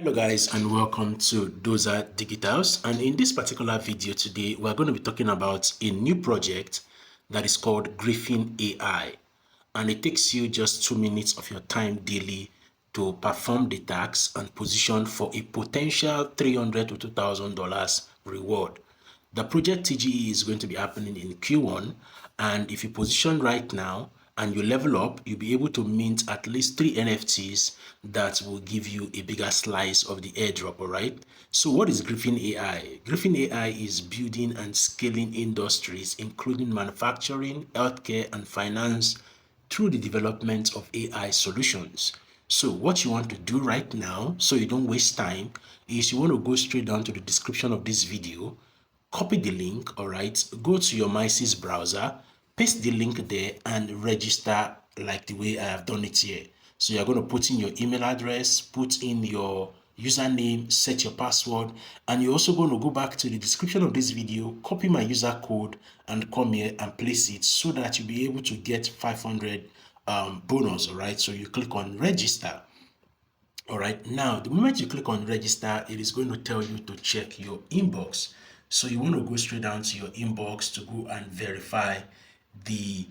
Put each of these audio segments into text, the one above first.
Hello guys and welcome to Doza Digitals, and in this particular video today we're going to be talking about a new project that is called Griffin AI, and it takes you just 2 minutes of your time daily to perform the task and position for a potential $300 to $2,000 reward. The project TGE is going to be happening in Q1, and if you position right now and you level up, you'll be able to mint at least 3 NFTs that will give you a bigger slice of the airdrop. All right. So what is Griffin AI? Griffin AI is building and scaling industries, including manufacturing, healthcare, and finance through the development of AI solutions. So what you want to do right now, so you don't waste time, is you want to go straight down to the description of this video, copy the link, all right, go to your MySys browser, paste the link there and register like the way I have done it here. So you're going to put in your email address, put in your username, set your password, and you're also going to go back to the description of this video, copy my user code and come here and place it so that you'll be able to get 500 bonus. All right, so you click on register. All right, now the moment you click on register, it is going to tell you to check your inbox. So you want to go straight down to your inbox to go and verify the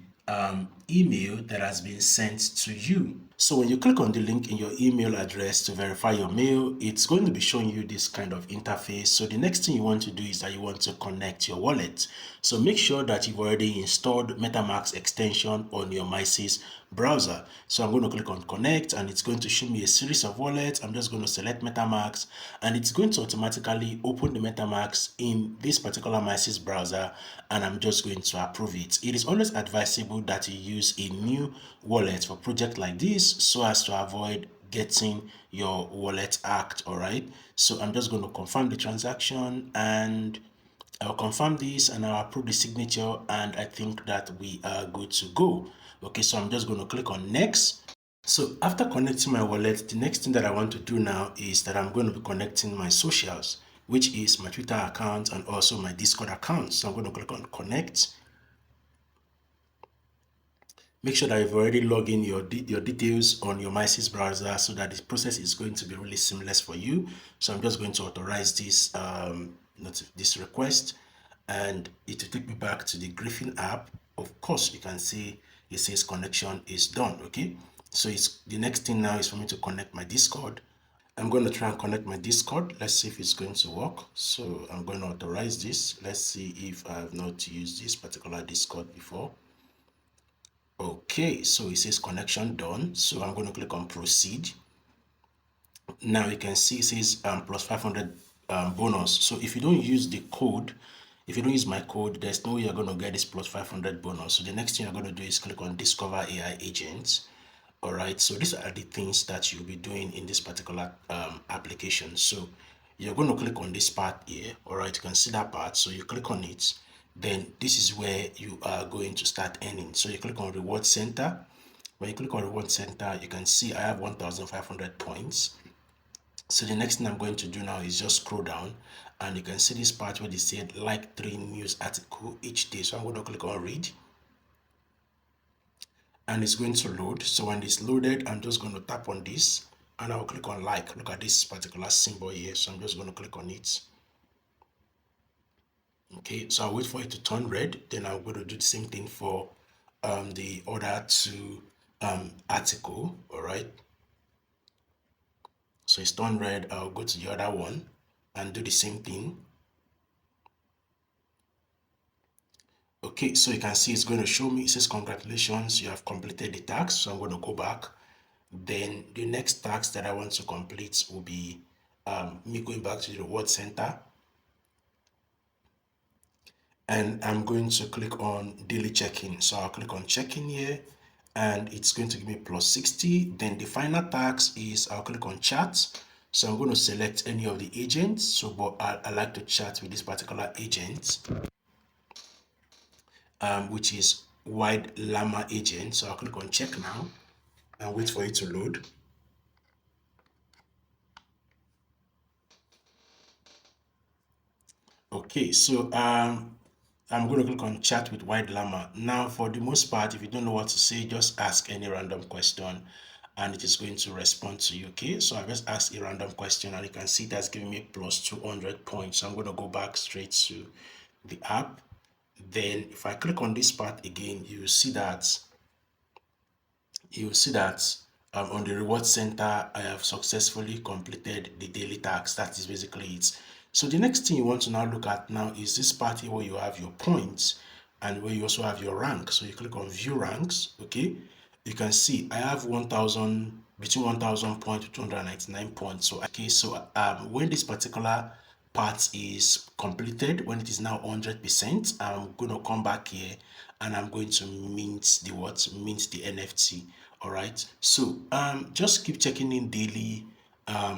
email that has been sent to you. So when you click on the link in your email address to verify your mail, it's going to be showing you this kind of interface. So the next thing you want to do is that you want to connect your wallet. So make sure that you've already installed MetaMask extension on your MySys browser. So I'm going to click on connect and it's going to show me a series of wallets. I'm just going to select MetaMask and it's going to automatically open the MetaMask in this particular MySys browser, and I'm just going to approve it. It is always advisable that you use a new wallet for project like this so as to avoid getting your wallet hacked. All right, so I'm just going to confirm the transaction and I'll confirm this and I'll approve the signature, and I think that we are good to go. Okay, so I'm just going to click on next. So after connecting my wallet, the next thing that I want to do now is that I'm going to be connecting my socials, which is my Twitter account and also my Discord account. So I'm going to click on connect. Make sure that you've already logged in your details on your MySys browser so that this process is going to be really seamless for you. So I'm just going to authorize this this request, and it will take me back to the Griffin app. Of course, you can see it says connection is done. Okay, so it's the next thing now is for me to connect my Discord. I'm going to try and connect my Discord. Let's see if it's going to work. So I'm going to authorize this. Let's see if I have not used this particular Discord before. Okay, so it says connection done. So I'm going to click on proceed. Now you can see it says plus 500 bonus. So if you don't use the code, if you don't use my code, there's no way you're going to get this plus 500 bonus. So the next thing you're going to do is click on discover AI agents. All right, so these are the things that you'll be doing in this particular application. So you're going to click on this part here. All right, you can see that part. So you click on it, then this is where you are going to start earning. So you click on reward center. When you click on reward center, you can see I have 1,500 points. So the next thing I'm going to do now is just scroll down and you can see this part where they said like 3 news articles each day. So I'm going to click on read and it's going to load. So when it's loaded, I'm just going to tap on this and I'll click on like. Look at this particular symbol here. So I'm just going to click on it. Okay, so I'll wait for it to turn red. Then I'm going to do the same thing for the other 2 article. All right. So it's turned red. I'll go to the other one and do the same thing. Okay, so you can see it's going to show me, it says congratulations, you have completed the task. So I'm going to go back. Then the next task that I want to complete will be me going back to the reward center. And I'm going to click on daily check-in. So I'll click on check-in here and it's going to give me plus 60. Then the final task is I'll click on chat. So I'm going to select any of the agents. So but I like to chat with this particular agent, which is Wide Llama agent. So I'll click on check now and wait for it to load. Okay, so I'm going to click on chat with Wide Llama. Now, for the most part, if you don't know what to say, just ask any random question and it is going to respond to you. Okay, so I just asked a random question and you can see that's giving me plus 200 points. So I'm going to go back straight to the app. Then if I click on this part again, you will see that on the reward center, I have successfully completed the daily task. That is basically it. So the next thing you want to now look at now is this part here where you have your points and where you also have your rank. So you click on view ranks. Okay, you can see I have 1000, between 1000 points to 299 points. So okay, so when this particular part is completed, when it is now 100%, I'm going to come back here and I'm going to mint the what, mint the NFT. All right, so just keep checking in daily,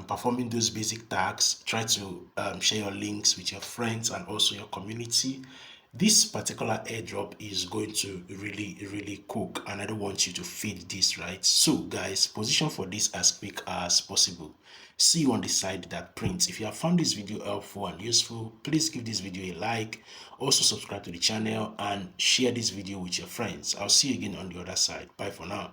performing those basic tasks. Try to share your links with your friends and also your community. This particular airdrop is going to really cook, and I don't want you to feed this, right? So guys, position for this as quick as possible. See you on the side that prints. If you have found this video helpful and useful, please give this video a like. Also subscribe to the channel and share this video with your friends. I'll see you again on the other side. Bye for now.